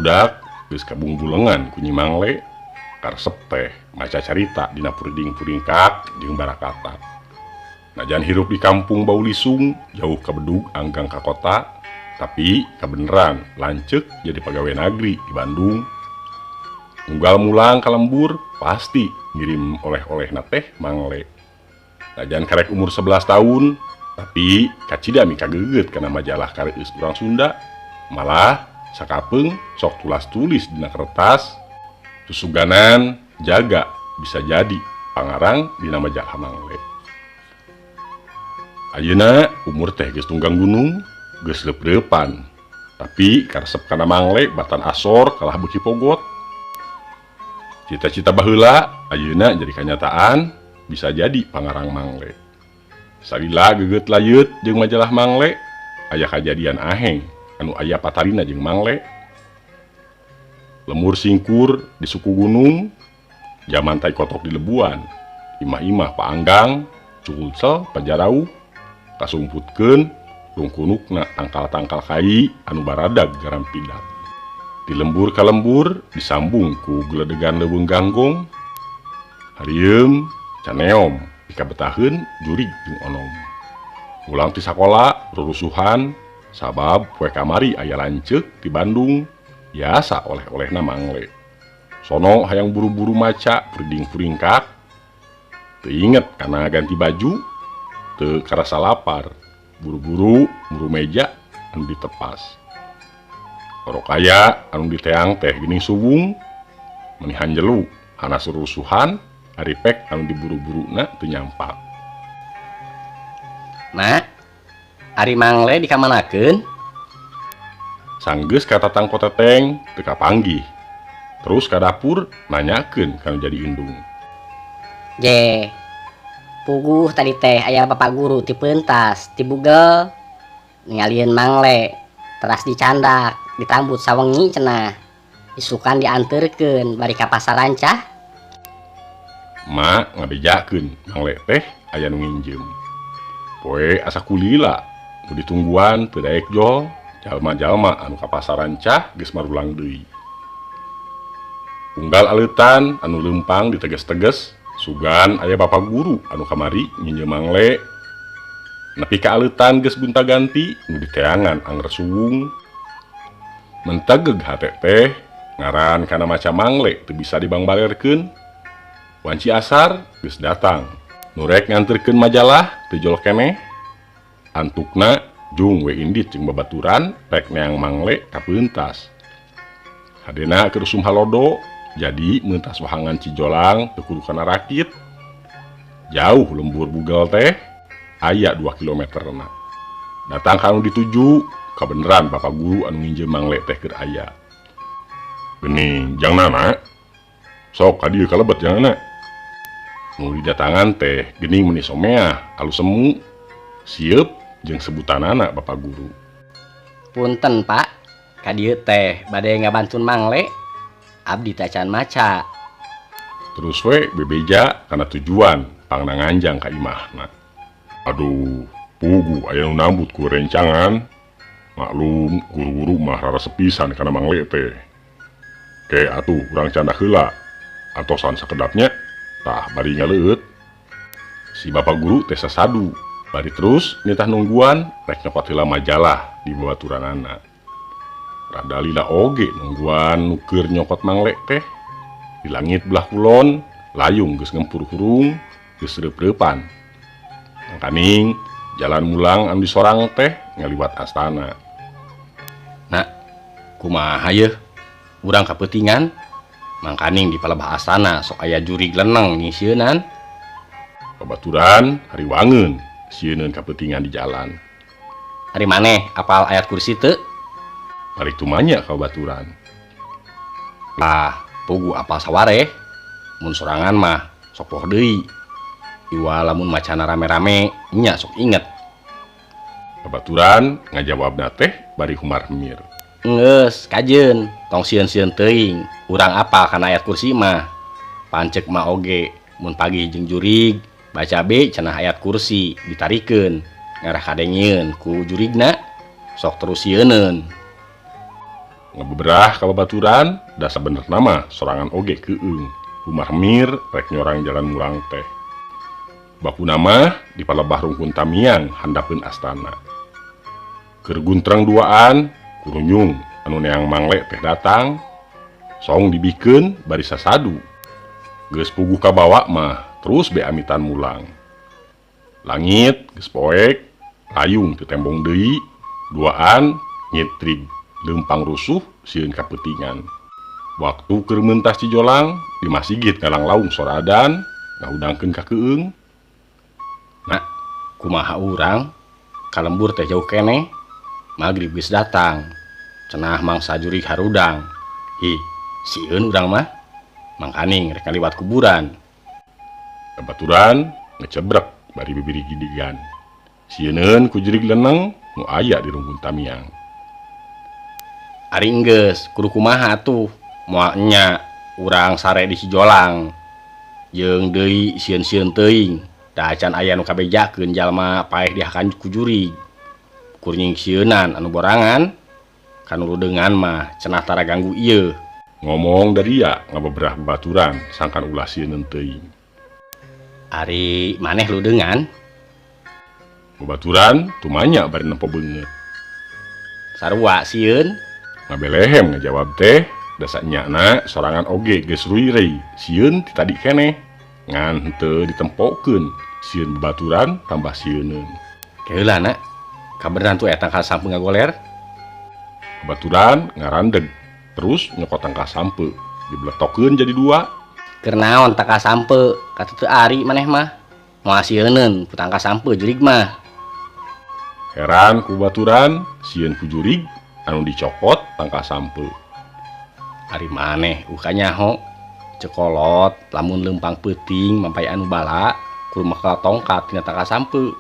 budak geus kabungbulengan ku Nyi Mangle karesep teh maca carita dina puring-puring kak jeung barakata. Najan hirup di kampung bau lisung, jauh ka bedug anggang ka kota, tapi kabeneran lanceuk jadi pegawai negeri di Bandung. Unggal mulang ka lembur pasti ngirim oleh-oleh na teh Mangle. Najan karek umur 11 tahun, tapi kacida mi kageget kana majalah kareus urang Sunda. Malah sakapeung sok tulas-tulis dina kertas, tusuganan jaga bisa jadi pangarang dina majalah Mangle. Ayeuna umur teh geus tunggang gunung, geus leup-leupan. Tapi karesep kana Mangle batan asor kalah beuki pogot. Cita-cita baheula ayeuna jadi kanyataan, bisa jadi pangarang Mangle. Salila geget layeut jeung majalah Mangle, aya kajadian aheng anu aya patarina jeung Mangle. Lemur singkur di suku gunung, jaman tai kotok di lebuan, imah-imah paanggang, culsel pajarau, kasumputkeun lungkunukna tangkal-tangkal kai anu baradag garam pidat. Di lembur ka lembur disambung ku geledegan leuweung ganggong. Harieum caneom dikabetaheun jurig jeung onom. Ulang ti sakola rurusuhan sabab poe kamari aya lanceuk di Bandung biasa oleh-olehna Mangle. Sono hayang buru-buru maca puring-puring kak. Teu inget kana ganti baju, teu karasa lapar, buru-buru muru meja anu ditepas. Orok aya anu diteang teh geuning subung, menihan jelu hana surusuhan, aripek anu diburu-buruna teu nyampak. Mak, ari Mangle dikamanakeun? Sanggeus ka tatang Koteteng teu kapanggih. Terus ka dapur nanyakeun kanu jadi indung. Je, puguh tadi teh aya bapak guru ti peuntas ti bugel ningalieun Mangle teras dicandak ditambut sawengi cenah isukan dianterkeun bari ka pasar Rancah. Mak ngabejakeun Mangle teh aya nu nginjem. Poe asa kulila nu ditungguan teu daek jol, jalma-jalma anu ka pasar Rancah geus marulang deui. Unggal aleutan anu leumpang diteges-teges, sugan aya bapak guru anu kamari nginjem Mangle. Nepi ka aleutan geus gonta-ganti nu diteangan angger suwung. Mentegeg hate teh ngaran kana maca Mangle teu bisa dibangbalerkeun. Wanci asar geus datang. Nu rek nganterkeun majalah teu jol keneh. Antukna jung we indit jeung babaturan rek neang Mangle ka peuntas. Hadena keur usum halodo, jadi meuntas wahangan Cijolang teu kudu kana rakit. Jauh lembur bugel teh aya 2 kilometerna. Datang ka anu dituju, kabeneran bapak guru anu nginjem Mangle teh keur aya. Geuning jangnana, sok ka dieu kalebet janganna. Nu didatangan teh geuning meuni someah, alus semu, sieup jeung sebutanana bapak guru. Punten Pak, ka dieu teh bade ngabantun Mangle, abdi teh can maca. Terus we bebeja kana tujuan pangna nganjang ka imahna. Aduh, pugu aya nu nambut ku rencangan. Maklum guru-guru mah rara sepisan kana Mangle teh. Ke atuh urang canda heula. Antosan sakedapnya tah bari ngaleueut. Si bapak guru teh sasadu, bari terus nitah nungguan rek nyokot heula majalah di babaturanana. Rada lila oge nungguan nuker nyokot Mangle teh. Di langit belah kulon layung geus ngempur hurung geus reup-reupan. Mangkaning jalan mulang anu disorang teh ngaliwat astana. Nak, kumaha yeuh? Urang kapeutingan mangkaning di palebah astana sok aya jurig leneng ngisieunan. Babaturan hari wangeun sieun kapeutingan di jalan. Ari maneh apal ayat kursi teu? Balik tumanya ka babaturan. Lah, pugu apal sawareh. Mun sorangan mah sok poh deui. Iwa lamun macana rame-rame nya sok inget. Babaturan ngajawabna teh bari humar hemir. Geus, kajeun, tong sieun-sieun teuing. Urang apal kana ayat kursi mah. Pancek mah oge, mun pagi jeung jurig baca be cenah ayat kursi ditarikeun, ngarah kadengieun ku jurigna, sok terus sieuneuun. Ngebeberah ka babaturan da sabener nama sorangan oge keung. Umar mir rek nyorang jalan murang teh. Baku nama di palebah rungkun tamiang handapeun astana. Keur guntrang duaan kurunyung anu neang mangle teh datang. Song dibikeun bari sasadu. Geus puguh ka bawa mah terus beamitan mulang. Langit geus poek, layung teu tembong deui, duaan nyetrig leumpang rusuh sieun kapetingan. Waktu keur meuntas cijolang di masjid ngalang laung soradan ngahudangkeun ka keung. Nak, kumaha urang kalembur teh jauh keneh. Magrib geus datang. Cenah mangsa jurig harudang. Hi, sieun urang mah mangkaning rek ngaliwat kuburan. Babaturan ngecebrek bari bibiri gidigan. Sieun ku jurig leneng nu aya di rungkun tamiang. Ari enggeus kudu kumaha atuh moal nya urang sare di Cijolang. Jeung deui sieun-sieun teuing da acan aya nu kabejakeun jalma paeh dihakan ku jurig. Kur nying sieunan anu borangan kanu ludeungan mah cenah tara ganggu ieu. Ngomong dari ya ngabeberah babaturan sangkan ulah sieun teuing. Ari maneh ludeungan? Babaturan tumanya bari nempo beungeut. Sarua sieun? Ngabelehem ngajawab teh, dasa nyana sorangan oge geus ruirei, sieun ti tadi keneh. Ngan henteu ditempokeun, sieun babaturan tambah sieuneun. Keheula na, kabeneran tu eta ka sampe ngagoler? Babaturan ngarandeg, terus nyokot tangka sampe, dibletokeun jadi dua. Keur naon tangka sampe, kata teu ari maneh mah. Moal sieuneun ku tangka sampe jurig mah. Heran ku babaturan, sieun ku jurig anu dicokot tangka sampe. Ari maneh uka nyaho cekolot lamun leumpang peuting mampai anu bala kudu make tongkat tina tangka sampe.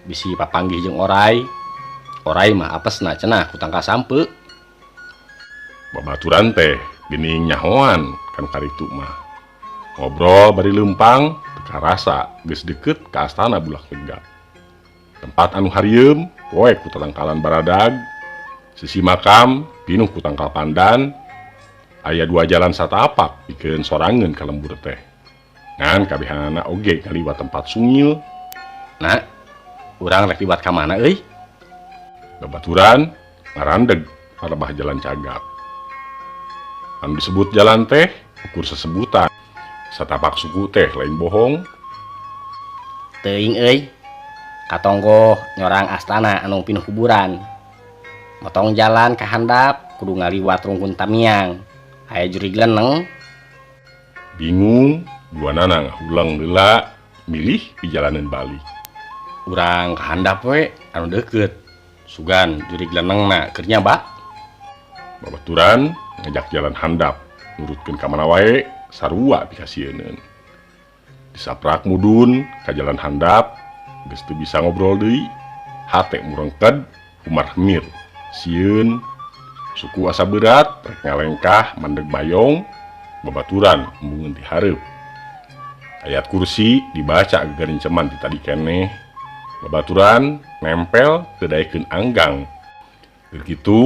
Bisi papanggih jeung oray. Oray mah apesna cenah ku tangka sampe. Babaturan teh geuning nyahoan kan karitu mah. Ngobrol bari leumpang teu karasa geus deukeut ka astana bulah lega. Tempat anu harieum poek ku tatangkalan baradag. Sisi makam pinuh ku tangkal pandan. Aya dua jalan satapak pikeun sorangeun ka lembur teh. Ngan kabehanana oge ngaliwat tempat sungil. Nah, urang rek liwat ka mana euy? Babaturan ngarandeg palebah jalan cagak. Anu disebut jalan teh ukur sesebutan. Satapak suku teh lain bohong. Teuing euy. Katonggo nyorang astana anu pinuh kuburan. Motong jalan ka handap kudu ngaliwat rungkun tamiang. Aya jurig leneng. Bingung, duanana ngahulang heula milih pijalaneun balik. Urang ka handap we anu deukeut. Sugan jurig lenengna keur nyaba. Babaturan ngajak jalan handap, nurutkeun ka mana wae sarua pikasieun. Disaprak mudun ka jalan handap, geus teu bisa ngobrol deui. Hate murengked Umar mir. Sieun suku asa berat rek ngalengkah mandeg bayong. Babaturan embungeun ti hareup. Ayat kursi dibaca garinceman ti tadi keneh. Babaturan nempel teu daekeun anggang. Keur kitu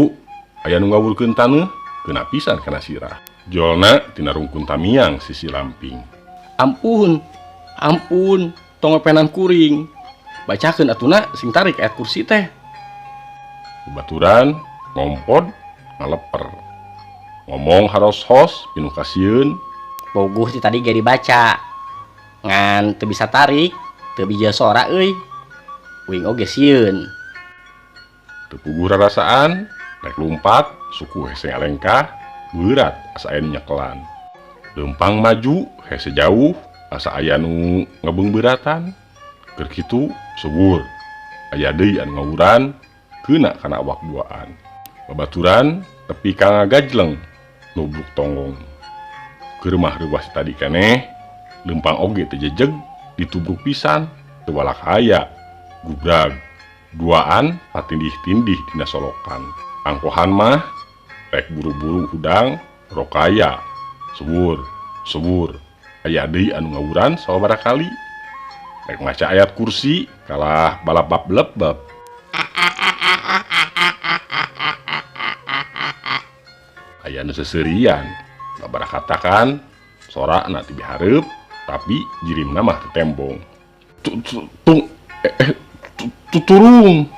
aya nu ngawurkeun taneuh keuna pisan kana sirah. Jolna tina rungkun tamiang sisi lamping. Ampun, ampun, tong penan kuring. Bacakeun atuna sing tarik ayat kursi teh. Babaturan ngompod ngaleper. Ngomong haros-hos pinuh kasieun. Puguh ti tadi ge dibaca. Ngan teu bisa tarik, teu bija sora euy. Uing oge sieun. Teu puguh rarasaan, rek lumpat, suku hese ngalengkah, berat asa aya nu nyekelan. Leumpang maju hese jauh, asa aya nu ngebeung beuratan. Keur kitu subur. Aya deui anu ngawuran keuna kana awak duaan. Babaturan tepi ka ngagajleng nubruk tonggong. Keur mah reuwas tadi keneh, leumpang oge teu jejeg ditubruk pisan, teu walak aya. Gubrag, duaan patindih-tindih dina solokan. Angkohan mah rek buru-buru hudang rokaya. Subur, subur. Aya deui anu ngawuran sababaraha kali. Rek maca ayat kursi kalah balap blep-blep. aya nu seserian babara katakan sora na ti bihareup tapi jirimna mah teu tembong. Turung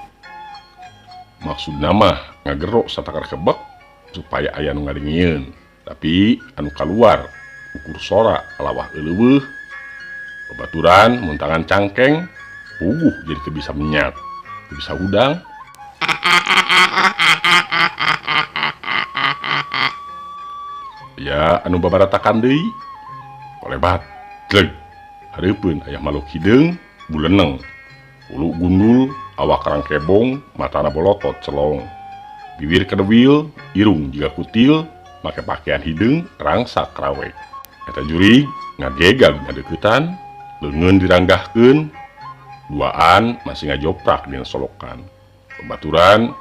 maksudna mah ngagero satakar kebek supaya aya nu ngadengieun tapi anu kaluar ukur sora kalawah euleuweuh babaturan mun tangan cangkeng puguh jadi teu bisa menyat teu bisa udang. Ya anu babaratakan deui kolebat gleg hareupeun aya makhluk hideung buleneng ulu gundul awak karang kebong matana bolotot celong bibir kedewil irung jiga kutil make pakaian hideung rangsak rawek. Eta jurig ngagegag ngadeuketan leungeun diranggahkeun duaan masih ngajoprak dina solokan. Babaturan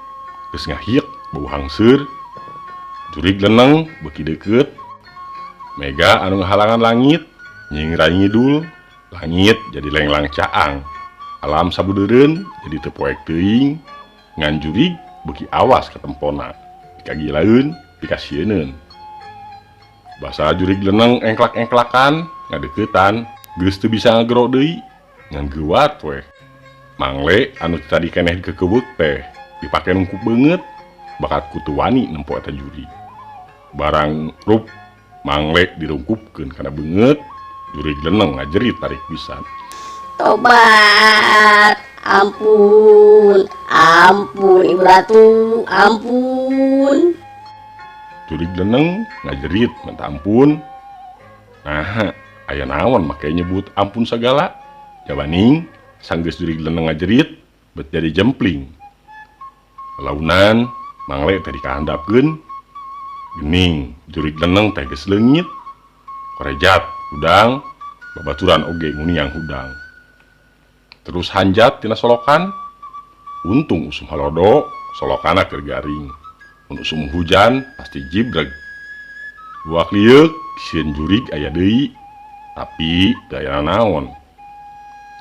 geus ngahiek bau hangseur jurig leneng beuki deukeut mega anu ngahalangan langit nying rai ngidul langit jadi lenglang caang alam sabudeureun jadi teu poek teuing ngan jurig beuki awas ka tempona dikagilaeun dikasieun basa jurig leneng engklak-engklakan ngadeuketan geus teu bisa ngagero deui ngan geuwat we mangle anu tadi keneh dikekebeuk teh dipake nungkup beungeut bakat kutu wani nempo eta jurig barang rup mangle dirungkupkeun kana beungeut jurig leneng ngajerit tarik pisan. Tobat, ampun, ampun Ibu Ratu, ampun. Jurig leneng ngajerit minta ampun. Nah, aya naon make nyebut ampun sagala? Jawaning sanggeus jurig leneng ngajerit bet jadi jempling. Launan mangle teh dikahandapkeun gening jurig leneng teh geus leungit korejat hudang babaturan oge nguniang hudang terus hanjat tina solokan untung usum halodo solokana keur garing mun usum hujan pasti jibreg buak lieuk sieun jurig aya deui tapi teu aya naon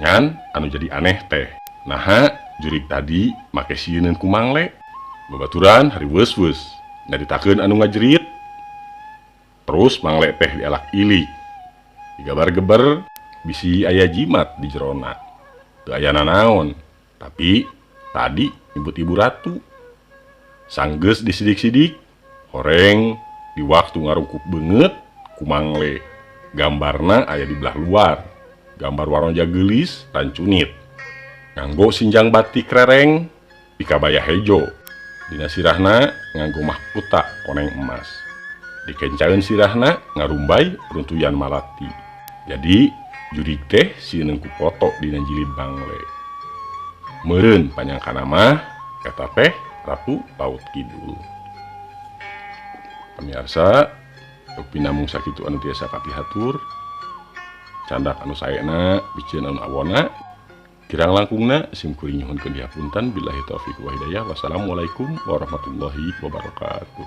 ngan anu jadi aneh teh naha jurig tadi make sieunneun ku mangle babaturan hari weus-weus nyaritakeun anu ngajerit terus mangle teh dialak ilik digabar-geber bisi aya jimat di jerona teu aya nanaon tapi tadi nyebut Ibu Ratu sanggeus disidik-sidik horeng di waktu ngarungkup beungeut ku mangle gambarna aya di belah luar gambar waronja geulis dan cunit nganggo sinjang batik rereng dikabaya hejo dina sirahna nganggo mahkota koneng emas dikencaeun sirahna ngarumbai runtuyan malati jadi jurig teh sieun ku foto dina jilid mangle meureun panyangkana mah eta teh Ratu Laut Kidul. Pamirsa upin namung sakitu anu tiasa kapihatur candak anu saena biceun anu awona kirang langkungna sim kuring nyuhunkeun dihapunten billahi taufiq wa hidayah. Wassalamualaikum warahmatullahi wabarakatuh.